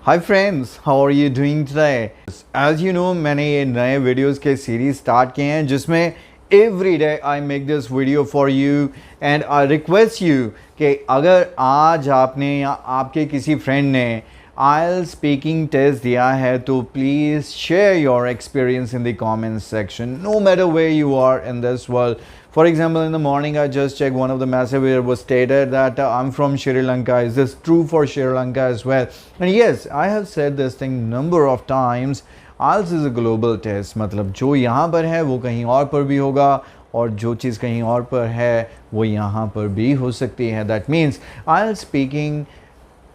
Hi friends, how are you doing today? As you know, मैंने ये नए videos के सीरीज स्टार्ट किए हैं जिसमें every day I make this video for you and I request you कि अगर आज आपने या आपके किसी फ्रेंड ने IELTS स्पीकिंग टेस्ट दिया है तो please share your experience in the comment section no matter where you are in this world. For example, in the morning I just checked one of the messages where it was stated that I'm from Sri Lanka. Is this true for Sri Lanka as well? And yes, I have said this thing number of times. IELTS is a global test. मतलब जो यहाँ पर है वो कहीं और पर भी होगा और जो चीज़ कहीं और पर है वो यहाँ पर भी हो सकती है. That means IELTS speaking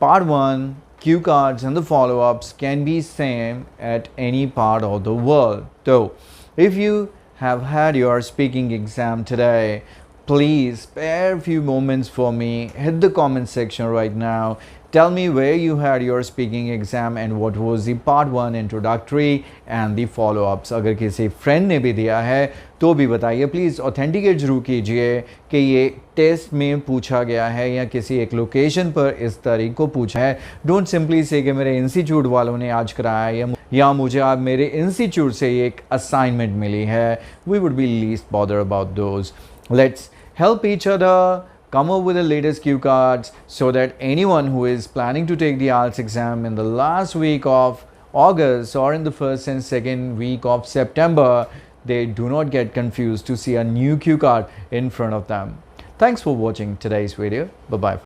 part 1 cue cards and the follow-ups can be same at any part of the world. So if you have had your speaking exam today, please spare a few moments for me. Hit the comment section right now. Tell me where you had your speaking exam and what was the part 1 introductory and the follow-ups. अगर किसी friend ने भी दिया है तो भी बताइए. Please authenticate जरूर कीजिए कि ये टेस्ट में पूछा गया है या किसी एक लोकेशन पर इस तारीख को पूछा है. डोंट सिंपली से कि मेरे इंस्टीट्यूट वालों ने आज कराया या मुझे आप मेरे इंस्टीट्यूट से एक असाइनमेंट मिली है. We would be least bother about those. Let's help each other, come up with the latest cue cards so that anyone who is planning to take the IELTS exam in the last week of August or in the first and second week of September, they do not get confused to see a new cue card in front of them. Thanks for watching today's video. Bye-bye.